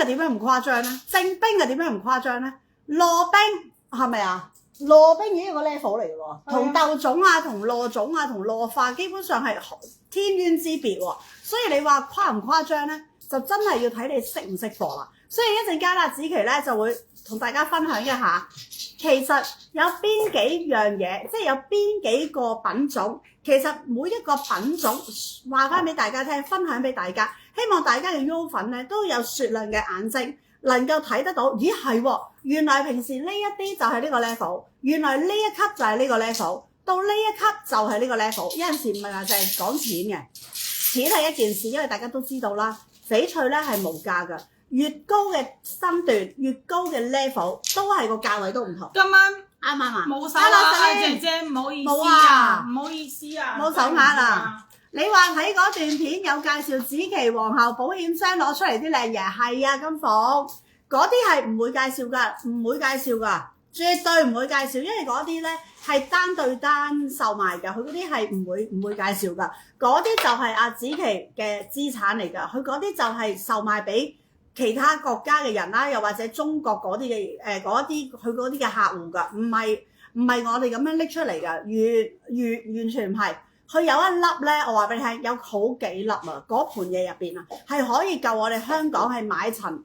係點樣唔誇張咧？正冰係點樣唔誇張咧？糯冰係咪啊？糯冰已經係個 level 嚟嘅喎，同豆種啊、同糯種啊、同糯化基本上係天淵之別喎。所以你話誇唔誇張咧，就真係要睇你識唔識貨啦。所以一陣間啦，子琪咧就會同大家分享一下，其實有邊幾樣嘢，即係有邊幾個品種，其實每一個品種話翻俾大家聽，分享俾大家，希望大家嘅 U 粉咧都有雪亮嘅眼睛。能夠睇得到，咦係喎，原來平時呢一啲就係呢個 level， 原來呢一級就係呢個 level， 到呢一級就係呢個 level。有陣時唔係話淨係講錢嘅，錢係一件事，因為大家都知道啦，翡翠咧係無價㗎，越高嘅身段，越高嘅 level 都係個價位都唔同。今晚啱唔啱啊？冇手啊，姐姐唔好意思啊，唔好意思啊，冇手握啊！你話睇嗰段片有介紹紫琪皇后保險箱攞出嚟啲靚嘢，係啊，金鳳嗰啲係唔會介紹㗎，唔會介紹㗎，絕對唔會介紹，因為嗰啲咧係單對單售賣㗎，佢嗰啲係唔會介紹㗎，嗰啲就係阿紫琪嘅資產嚟㗎，佢嗰啲就係售賣俾其他國家嘅人啦，又或者中國嗰啲嘅嗰啲佢嗰啲嘅客戶㗎，唔係我哋咁樣拎出嚟㗎，完全唔係。佢有一粒咧，我話俾你聽，有好幾粒啊！嗰盤嘢入邊啊，係可以夠我哋香港係買層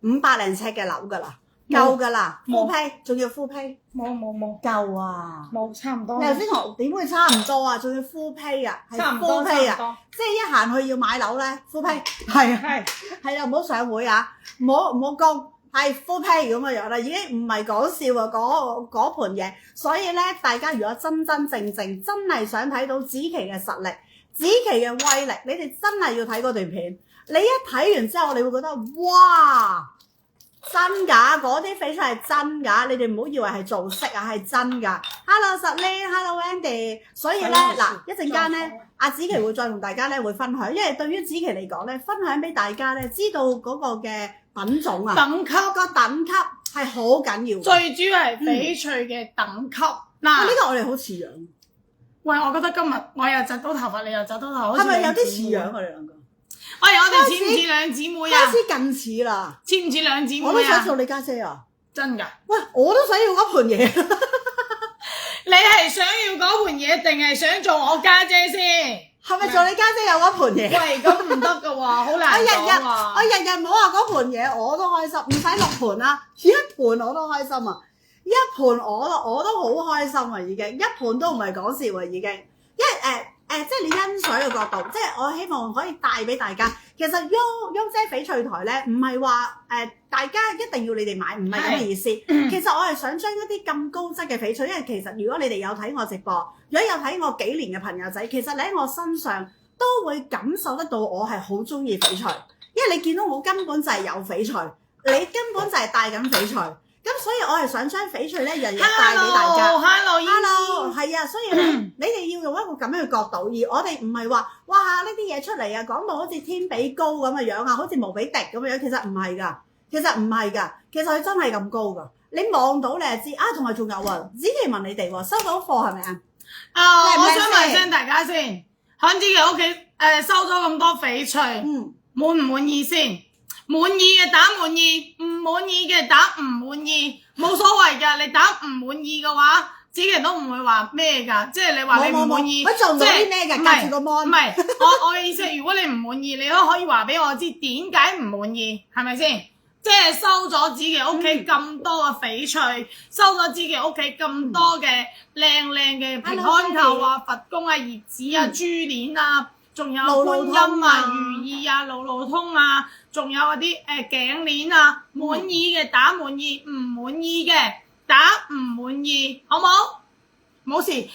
500零尺嘅樓噶啦，夠噶啦，敷批，仲要敷批，冇夠啊，冇差唔多。你頭先同點會差唔多啊？仲要敷批啊，係敷批啊，即係一行去要買樓咧，敷批，係啊，唔好上會啊，唔好供。係 full pay 咁嘅樣啦，已經唔係講笑啊！嗰盤嘢，所以咧，大家如果真正真係想睇到紫琪嘅實力、紫琪嘅威力，你哋真係要睇嗰段片。你一睇完之後，你會覺得哇，真㗎！嗰啲翡翠係真㗎，你哋唔好以為係做色啊，係真㗎。Hello Sally，Hello Andy， 所以咧嗱，一陣間咧，阿紫琪會再同大家咧會分享，因為對於紫琪嚟講咧，分享俾大家咧，知道嗰個嘅品種啊，等級個等級係好緊要，最主要係翡翠嘅等級。嗱，呢個我哋好似樣。喂，我覺得今日我又紮到頭髮，你又紮到頭髮，係咪有啲似樣啊？你兩個？喂，我哋似唔似兩姊妹啊？開始近似啦。似唔似兩姊妹啊？我都想做你家姐啊！真㗎？喂，我都想要嗰盤嘢。你係想要嗰盤嘢定係想做我家姐先？係咪做你家姐有嗰盤嘢？喂，咁唔得㗎喎，好難講啊！我日日摸下嗰盤嘢，我都開心，唔使6盤啦，一盤我都開心啊！一盤我都好開心啊，已經一盤都唔係講笑啊，已經，因為即係你欣賞嘅角度，即係我希望可以帶俾大家。其實翁姐翡翠台咧，唔係話大家一定要你哋買，唔係咁嘅意思。其實我係想將一啲咁高質嘅翡翠，因為其實如果你哋有睇我直播，如果有睇我幾年嘅朋友仔，其實你喺我身上都會感受得到我係好中意翡翠，因為你見到我根本就係有翡翠，你根本就係戴緊翡翠。咁所以我係想將翡翠咧日日帶俾大家。Hello， 係啊，所以你哋要用一個咁樣嘅角度，而我哋唔係話哇呢啲嘢出嚟啊，講到好似天比高咁嘅樣啊，好似無比敵咁嘅樣，其實唔係㗎，其實佢真係咁高㗎。你望到你就知啊，同埋仲有啊，紫琪問你哋喎，收到貨係咪啊？我想問聲大家先，喺紫琪屋企收咗咁多翡翠，滿唔滿意先？滿意嘅打滿意，唔滿意嘅打唔滿意，冇所謂㗎。你打唔滿意嘅話，紫琪都唔會話咩㗎。即係你話你唔滿意，佢做唔到啲咩㗎？隔住個 mon。唔係，我嘅意思係，如果你唔滿意，你都可以話俾我知點解唔滿意，係咪先？即係收咗紫琪屋企咁多嘅翡翠，收咗紫琪屋企咁多嘅靚嘅平安扣啊、佛公啊、葉子啊、珠鏈啊。仲有觀音啊、如意啊、路路通啊，仲有嗰啲頸鏈啊，滿意嘅打滿意，唔滿意嘅打唔滿意，好冇？冇事，諮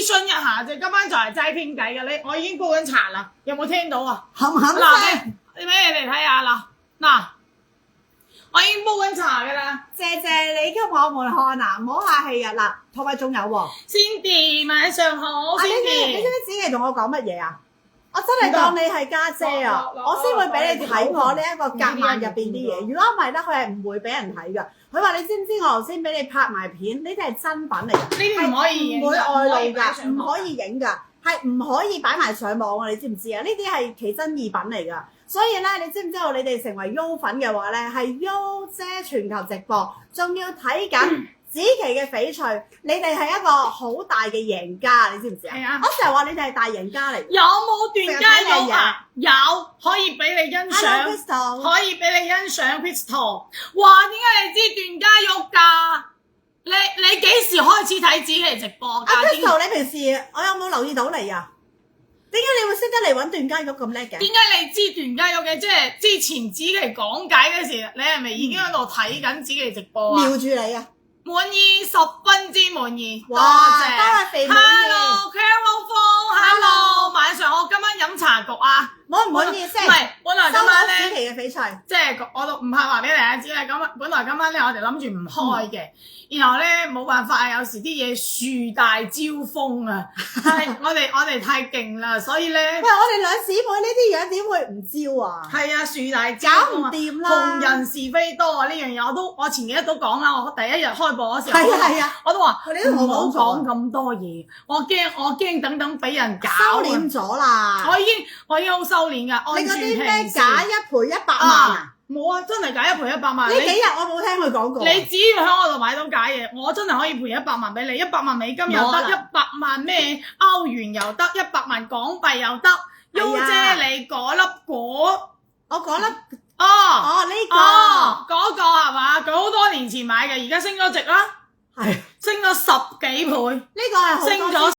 詢一下啫。今晚就係齋傾偈嘅，我已經煲緊茶啦，有冇聽到啊？冚冚聲，嗱，你俾你哋睇下啦，嗱，我已經煲緊茶㗎啦。謝謝你給我們看啊，唔好客氣啊嗱，同埋仲有喎，Cindy晚上好，Cindy，你知唔知紫琪同我講乜嘢啊？我真係當你係家姐啊，我先會俾你睇我呢一個夾萬入邊啲嘢。如果唔係咧，佢係唔會俾人睇噶。佢話你知唔知我頭先俾你拍埋片，呢啲係真品嚟㗎，呢啲唔可以影，唔會外露㗎，唔可以影㗎，係唔可以擺埋上網啊！你知唔知啊？呢啲係奇珍異品嚟㗎。所以咧，你知唔知道你哋成為 U 粉嘅話咧，係 U 姐全球直播，仲要睇緊子琪嘅翡翠，你哋係一個好大嘅贏家，你知唔知啊？係啊我成日話你哋係大贏家嚟。有冇段家玉啊？有，可以俾你欣 Hello 賞， Crystal，可以俾你欣賞 Crystal。哇，點解你知段家玉㗎？你幾時開始睇子琪直播㗎？阿 Crystal，你平時我有冇留意到你啊？點解你會識得嚟揾段家玉咁叻嘅？點解你知段家玉嘅？即係之前子琪講解嗰時，你係咪已經喺度睇緊子琪直播啊？瞄住你啊！滿意，10分之滿意，多哇，謝。多謝肥滿意。 Hello，Carol 風 ，Hello，晚上我今晚飲茶局啊，滿唔滿意先？唔係，本來今晚收到子咧，琪嘅翡翠。即係我都唔怕話俾大家知咧，本來今晚咧我哋諗住唔開嘅，然後咧冇辦法啊，有時啲嘢樹大招風啊，係我哋太勁啦，所以咧喂，我哋兩姊妹呢啲樣點會唔招啊？係啊，樹大招搞唔風啊，掂啦！紅人是非多啊！呢樣嘢我前幾日都講啦，我第一日開播嗰時候，係啊係啊，我都話你都同我唔好講講咁多嘢，我驚等俾人搞收啊！斂咗啦。我已經好收斂噶，按你嗰啲住平時咩假一賠100萬啊？冇啊，真係假一賠100萬。呢幾日我冇聽佢講過。你只要喺我度買到假嘢，我真係可以賠100萬俾你，100萬美金又得，冇啦100萬咩歐元又得，100萬港幣又得。優姐你嗰粒果，我講粒哦呢個嗰個係嘛？佢好多年前買嘅，而家升咗值啦，係升咗10幾倍。呢個係好多升咗